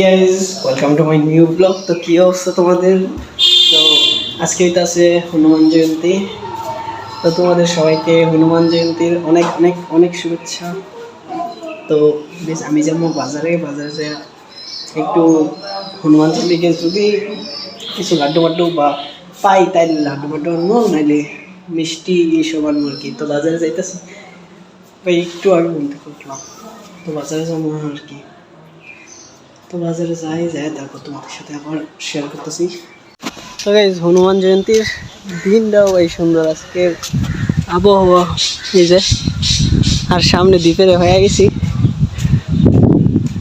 Guys welcome to my new blog. তো কি অবস্থা তোমাদের? তো আজকে এটা আছে হনুমান জয়ন্তী। তো তোমাদের সবাইকে হনুমান জয়ন্তীর অনেক অনেক অনেক শুভেচ্ছা। তো বেশ আমি যাবো বাজারে যে একটু হনুমান জয়ন্তীকে যদি কিছু লাড্ডু বাড্ডু বা পাই তাই লাড্ডু বাড্ডু আনবো, নাইলে মিষ্টি এইসব আনবো আর কি। তো বাজারে যাইতেছি ভাই, একটু আগে বলতে করলাম। তো বাজারে যাবো আর কি। তো বাজারে যাই তারপর তোমাদের সাথে আবার শেয়ার করতেছি। তো গাইস হনুমান জয়ন্তীর দিনটাও এই সুন্দর, আজকের আবহাওয়া এই যে, আর সামনে দ্বীপের হয়ে গেছি।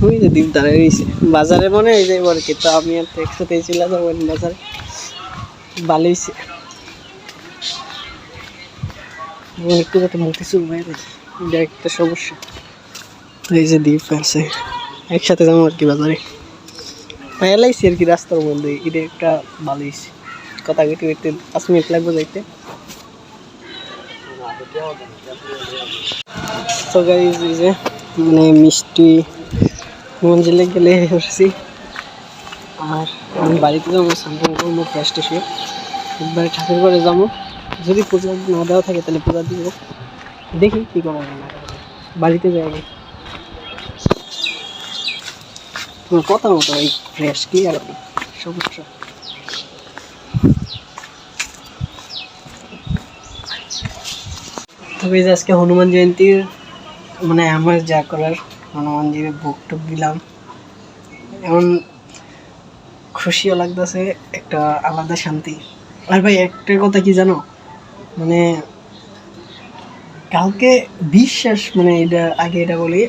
ওই যে দ্বীপ দাঁড়িয়ে গেছে বাজারে, মনে এই যে আর কি। তো আমি আর তো একসাথে চলে যাবো বাজারে, ভালোইছে একটু যাতে মুক্তি শুরু হয়ে যায়, এটা একটা সমস্যা। এই যে দ্বীপ আছে, একসাথে যাবো আর কি বাজারে। এলাইছি আর কি রাস্তার মধ্যে, এটা একটা ভালোই কথা কেটে কেটে 5 মিনিট লাগবে যাইতে। তো গাইস এই যে মানে মিষ্টি মঞ্জিলে গেলে এসেছি, আর আমি বাড়িতে যাবো, সামনে করবো ফ্রেশ ট্রেশ হয়ে একবারে ঠাকুর ঘরে যাবো। যদি পূজা না দেওয়া থাকে তাহলে পূজা দিব, দেখি কী করা যায় না। বাড়িতে যাই আগে, তোমার কথা মতো এই ফ্রেশ ক্লিয়ার সমস্যা। তবে যে আজকে হনুমান জয়ন্তীর মানে আমার যা করার, হনুমানজির ভোগ টোক দিলাম, এমন খুশিও লাগতেছে, একটা আলাদা শান্তি। আর ভাই একটা কথা কি জানো, মানে কাউকে বিশ্বাস, মানে এটা আগে এটা বলি,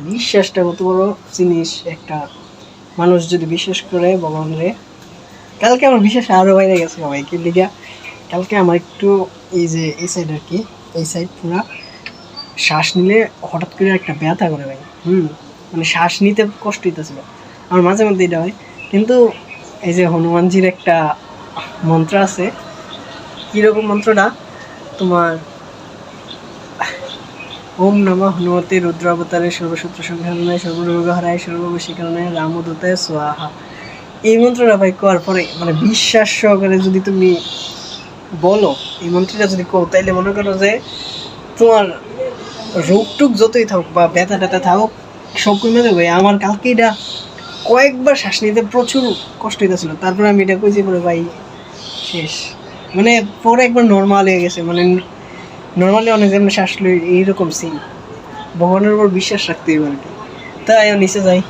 বিশ্বাসটা কত বড় জিনিস। একটা মানুষ যদি বিশ্বাস করে ভগবান রে, কালকে আমার বিশ্বাস আরও বাইরে গেছে সবাই কি লিগা। কালকে আমার একটু এই যে এই সাইড আর কি, এই সাইড পুরা শ্বাস নিলে হঠাৎ করে একটা ব্যথা করে ভাই। মানে শ্বাস নিতে কষ্ট হইতেছিল আমার, মাঝে মধ্যে এটা হয়। কিন্তু এই যে হনুমানজির একটা মন্ত্র আছে, কীরকম মন্ত্রটা তোমার, ওম নমঃ হনুমতে রুদ্রাবতারে সর্বশত্রু সংহারণায় সর্বরোগহরায় সর্ববশীকরণায় রামদূতায় স্বাহা। এই মন্ত্রটা ভাই করার পরে মানে বিশ্বাস সহকারে যদি তুমি বলো, এই মন্ত্রটা যদি কো, তাইলে মনে করো যে তোমার রোগ টুক যতই থাকুক বা ব্যথা ট্যাথা থাকুক সব কমে যাবে। আমার কালকে এটা কয়েকবার শ্বাস নিতে প্রচুর কষ্ট হইতেছিল, তারপরে আমি এটা কইছি পরে ভাই শেষ, মানে পরে একবার নর্মাল হয়ে গেছে। মানে নর্মালি অনেক যেমন শ্বাস লই এইরকম সিন, ভগবানের উপর বিশ্বাস রাখতে হবে আর কি। তাই নিচে যাই,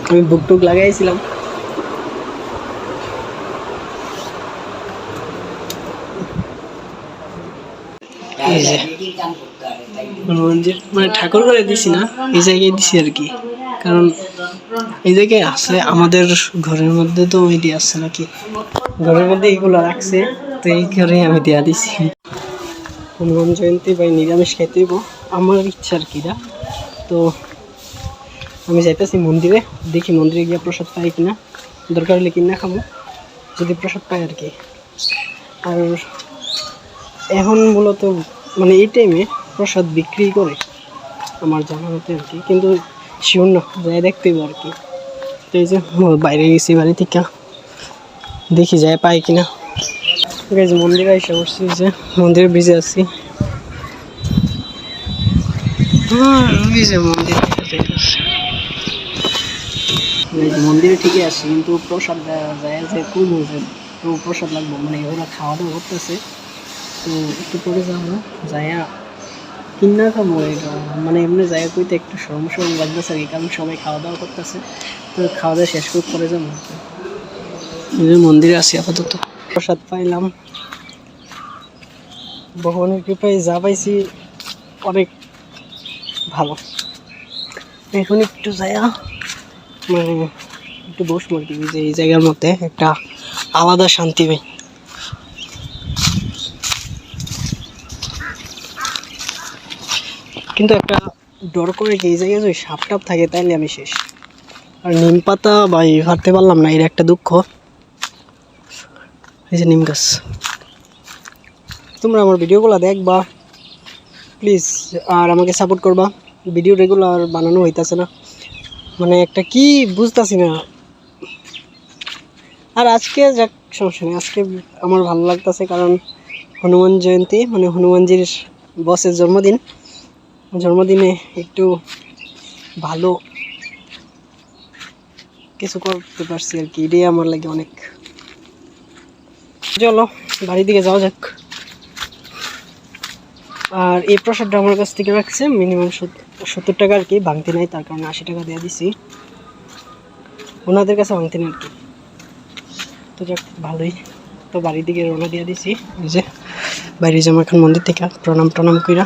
আমি বুক টুক লাগাইছিলাম। মানে ঠাকুর ঘরে দিছি না, এই জায়গায় দিছি আর কি, কারণ এই জায়গায় আছে আমাদের ঘরের মধ্যে, তো ওই দিয়ে আসছে নাকি ঘরের মধ্যে এইগুলো রাখছে, তো এই ঘরে আমি দেয়া দিছি। হনুমান জয়ন্তী বা নিরামিষ খাইতে হইব আমার ইচ্ছা আর কি। তো আমি যাইতেছি মন্দিরে, দেখি মন্দিরে গিয়ে প্রসাদ পাই কিনা, দরকার হলে কিনা খাবো যদি প্রসাদ পাই আর কি। আর এখন মূলত মানে এই টাইমে প্রসাদ বিক্রি করে আমার জানা মতে আর কি, কিন্তু শিওর না, যাই দেখতে হবে আর কি। তো এই যে বাইরে গেছি বাড়ি থেকে, দেখি যাই পাই কিনা। গেছি মন্দিরে এসে বসছি, যে মন্দিরে ভিজে আসছি, মন্দিরে ঠিকই আসছি, কিন্তু প্রসাদ যায় যে কোন তো প্রসাদ লাগবো, মানে ওরা খাওয়া দাওয়া করতেছে। তো একটু পরে যাবো, যাইয়া কিনা খাবো। এটা মানে এমনি জায়গা কইতে একটু সমস্যা লাগতেছে আর কি, কারণ সবাই খাওয়া দাওয়া করতেছে। তো খাওয়া দাওয়া শেষ করে পরে যাবো। মন্দিরে আসি আপাতত, প্রসাদ পাইলাম, ভগবানের কৃপায় যা পাইছি অনেক ভালো। এখন একটু যাইয়া মানে একটু বসবো আর কি, যে এই জায়গার মধ্যে একটা আলাদা শান্তি পাই। কিন্তু একটা ডর করে কি, এই জায়গায় যদি সাপ টাপ থাকে তাইলে আমি শেষ। আর নিম পাতা বা হাঁটতে পারলাম না, এর একটা দুঃখ। এই যে নিম গাছ, তোমরা আমার ভিডিওগুলো দেখবা প্লিজ, আর আমাকে সাপোর্ট করবা। ভিডিও রেগুলার বানানো হইতেছে না, মানে একটা কি বুঝতেছি না, আর আজকে যাক সমস্যা নেই, আজকে আমার ভালো লাগতেছে কারণ হনুমান জয়ন্তী, মানে হনুমানজির বসের জন্মদিনে একটু ভালো কিছু করতে পারছি আর কি, এটাই আমার লাগে অনেক। চলো বাড়ির দিকে যাওয়া যাক। আর এই প্রসাদটা আমার কাছ থেকে রাখছে মিনিমাম 70 টাকা আর কি, ভাঙতি নাই, তার কারণে 80 টাকা দিয়ে দিছি ওনাদের কাছে, ভাঙতি নেই আর কি। তো যাক ভালোই, তো বাড়ির দিকে রওনা দিয়ে দিছি। এই যে বাইরে যাবো এখন মন্দির থেকে প্রণাম কইরা।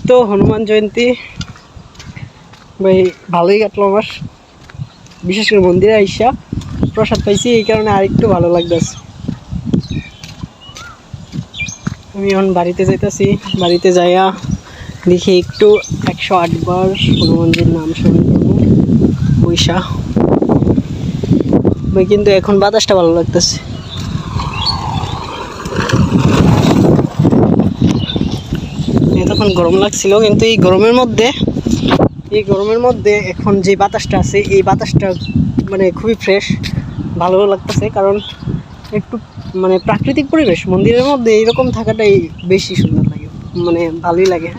তো হনুমান জয়ন্তী ভাই ভালোই কাটলো আমার, বিশেষ করে মন্দিরে আইসা প্রসাদ পাইছি, এই কারণে আরেকটু ভালো লাগতেছে। আমি এখন বাড়িতে যাইতেছি, বাড়িতে যাইয়া দেখি একটু 108 বার হনুমানজির নাম স্মরণ করবো পয়সা ভাই। কিন্তু এখন বাতাসটা ভালো লাগতেছে। এতক্ষণ গরম লাগছিল, কিন্তু এই গরমের মধ্যে এখন যে বাতাসটা আছে, এই বাতাসটা মানে খুবই ফ্রেশ, ভালো লাগতেছে। কারণ একটু মানে প্রাকৃতিক পরিবেশ মন্দিরের মধ্যে এইরকম থাকাটাই বেশি সুন্দর লাগে, মানে ভালোই লাগে।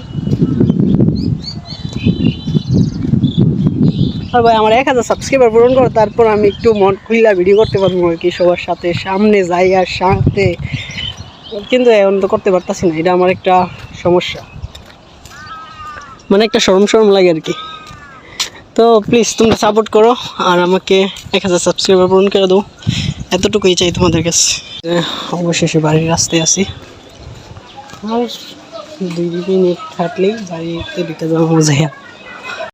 আর ভাই আমার 1000 সাবস্ক্রাইবার পূরণ করো, তারপর আমি একটু মন খুইলা ভিডিও করতে পারবো আর কি, সবার সাথে সামনে যাই আর সাথে, কিন্তু এখন তো করতে পারতাছি না, এটা আমার একটা সমস্যা, মানে একটা শরম লাগে আর কি। তো প্লিজ তোমরা সাপোর্ট করো আর আমাকে 1000 সাবস্ক্রাইবার পূরণ করে দাও, এতটুকুই চাই তোমাদের কাছে। অবশেষে বাড়ির রাস্তায় আছি, আর 2 মিনিট হাঁটলেই বাড়িতে ঢুকে যাওয়া যায়।